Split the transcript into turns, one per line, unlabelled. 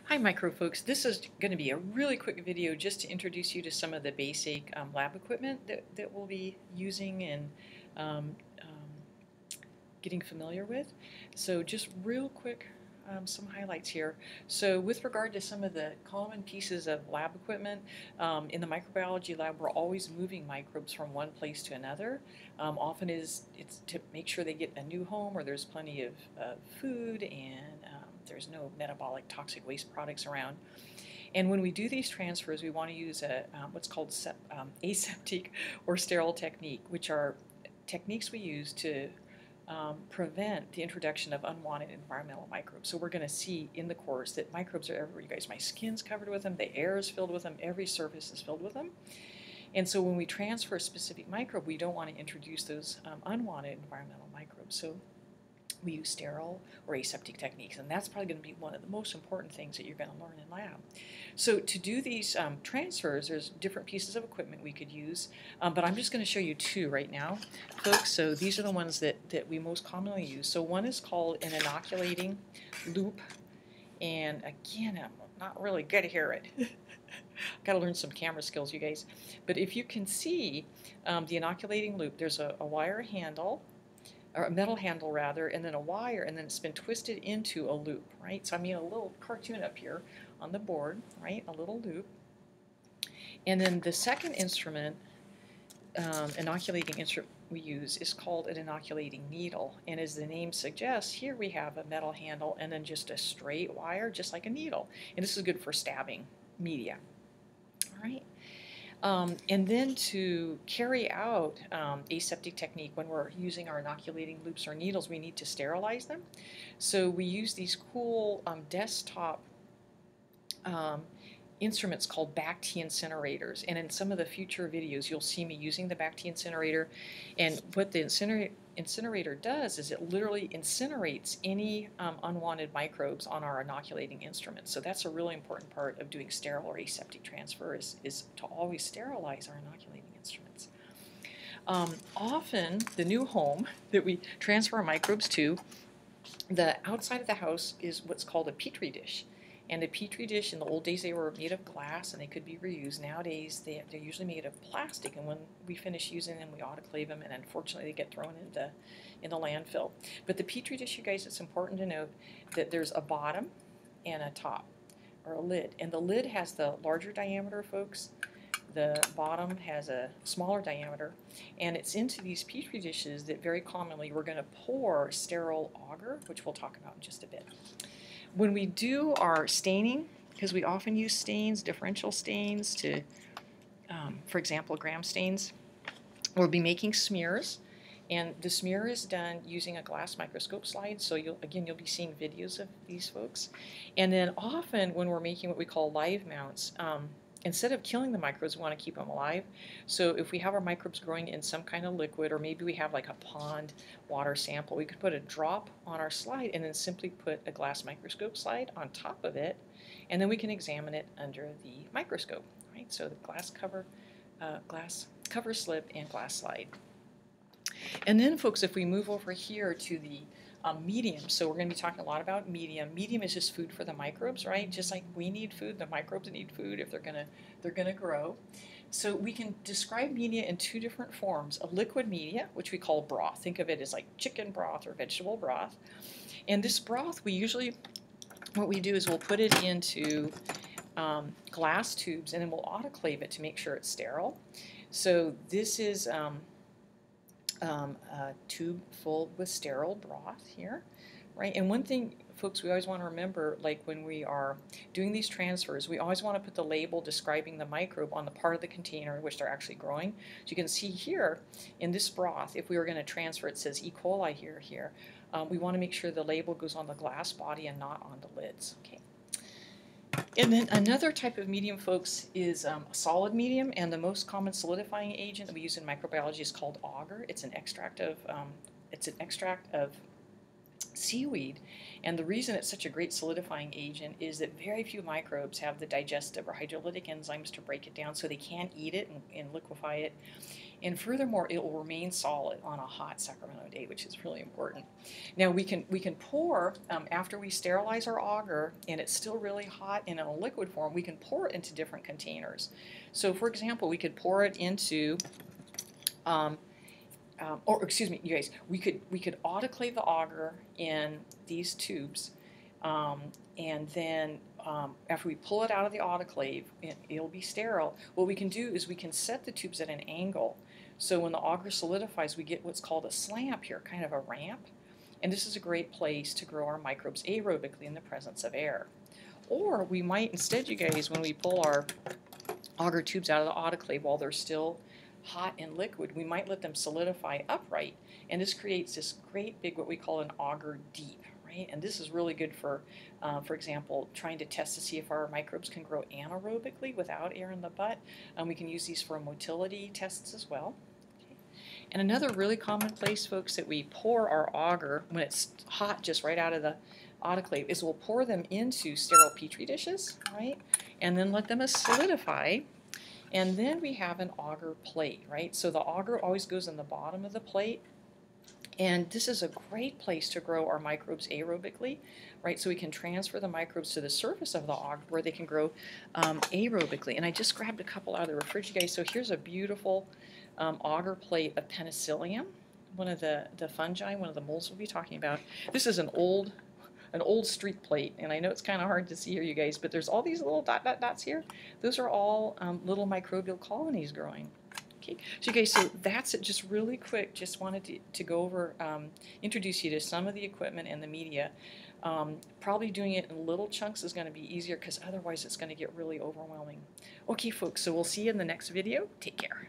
Hi micro folks, this is going to be a really quick video just to introduce you to some of the basic lab equipment that we'll be using and um, getting familiar with. So just real quick, some highlights here. So with regard to some of the common pieces of lab equipment, in the microbiology lab we're always moving microbes from one place to another. Often it's to make sure they get a new home or there's plenty of food and there's no metabolic toxic waste products around. And when we do these transfers, we want to use what's called aseptic or sterile technique, which are techniques we use to prevent the introduction of unwanted environmental microbes. So we're going to see in the course that microbes are everywhere. You guys, my skin's covered with them, the air is filled with them, every surface is filled with them. And so when we transfer a specific microbe, we don't want to introduce those unwanted environmental microbes. So we use sterile or aseptic techniques, and that's probably going to be one of the most important things that you're going to learn in lab. So to do these transfers, there's different pieces of equipment we could use, but I'm just going to show you two right now, folks. So these are the ones that we most commonly use. So one is called an inoculating loop, and again, I'm not really good here at got to learn some camera skills, you guys. But if you can see the inoculating loop, there's a wire handle, or a metal handle rather, and then a wire, and then it's been twisted into a loop, right? So I mean a little cartoon up here on the board, right? A little loop. And then the second instrument, inoculating instrument we use is called an inoculating needle. And as the name suggests, here we have a metal handle and then just a straight wire, just like a needle. And this is good for stabbing media, all right? And then to carry out aseptic technique when we're using our inoculating loops or needles, we need to sterilize them. So we use these cool desktop instruments called Bacti incinerators. And in some of the future videos, you'll see me using the Bacti incinerator. And what the incinerator does is it literally incinerates any unwanted microbes on our inoculating instruments. So that's a really important part of doing sterile or aseptic transfer is to always sterilize our inoculating instruments. Often the new home that we transfer microbes to, the outside of the house is what's called a Petri dish. And a Petri dish, in the old days, they were made of glass and they could be reused. Nowadays, they're usually made of plastic, and when we finish using them, we autoclave them, and unfortunately, they get thrown in the landfill. But the Petri dish, you guys, it's important to note that there's a bottom and a top, or a lid. And the lid has the larger diameter, folks. The bottom has a smaller diameter, and it's into these Petri dishes that very commonly we're going to pour sterile agar, which we'll talk about in just a bit. When we do our staining, because we often use stains, differential stains to, for example, gram stains, we'll be making smears, and the smear is done using a glass microscope slide. So you'll be seeing videos of these folks. And then often when we're making what we call live mounts, instead of killing the microbes, we want to keep them alive. So if we have our microbes growing in some kind of liquid, or maybe we have like a pond water sample, we could put a drop on our slide and then simply put a glass microscope slide on top of it, and then we can examine it under the microscope, right? So the glass cover slip and glass slide. And then, folks, if we move over here to the medium, so we're going to be talking a lot about medium. Medium is just food for the microbes, right? Just like we need food, the microbes need food if they're gonna grow. So we can describe media in two different forms: a liquid media, which we call broth. Think of it as like chicken broth or vegetable broth. And this broth, what we do is we'll put it into glass tubes, and then we'll autoclave it to make sure it's sterile. So this is a tube full with sterile broth here, right? And one thing, folks, we always want to remember, like when we are doing these transfers, we always want to put the label describing the microbe on the part of the container in which they're actually growing. So you can see here in this broth, if we were going to transfer, it says E. coli here. We want to make sure the label goes on the glass body and not on the lids, okay? And then another type of medium, folks, is a solid medium, and the most common solidifying agent that we use in microbiology is called agar. It's an extract of seaweed. And the reason it's such a great solidifying agent is that very few microbes have the digestive or hydrolytic enzymes to break it down, so they can't eat it and liquefy it. And furthermore, it will remain solid on a hot Sacramento day, which is really important. Now we can pour, after we sterilize our agar and it's still really hot and in a liquid form, we can pour it into different containers. So for example, we could pour it into or excuse me, you guys, we could autoclave the agar in these tubes, and then after we pull it out of the autoclave, it'll be sterile. What we can do is we can set the tubes at an angle, so when the agar solidifies, we get what's called a slamp here, kind of a ramp, and this is a great place to grow our microbes aerobically in the presence of air. Or we might instead, you guys, when we pull our agar tubes out of the autoclave while they're still hot and liquid, we might let them solidify upright, and this creates this great big, what we call an agar deep, right? And this is really good for example, trying to test to see if our microbes can grow anaerobically without air in the butt. We can use these for motility tests as well. Okay. And another really common place, folks, that we pour our agar when it's hot just right out of the autoclave is we'll pour them into sterile Petri dishes, right? And then let them solidify. And then we have an agar plate, right? So the agar always goes in the bottom of the plate. And this is a great place to grow our microbes aerobically, right? So we can transfer the microbes to the surface of the agar where they can grow aerobically. And I just grabbed a couple out of the refrigerator, guys. So here's a beautiful agar plate of penicillium, one of the fungi, one of the molds we'll be talking about. This is an old street plate, and I know it's kind of hard to see here, you guys, but there's all these little dots here. Those are all little microbial colonies growing. Okay, so you guys, so that's it, just really quick. Just wanted to go over, introduce you to some of the equipment and the media. Probably doing it in little chunks is going to be easier, because otherwise it's going to get really overwhelming. Okay, folks, so we'll see you in the next video. Take care.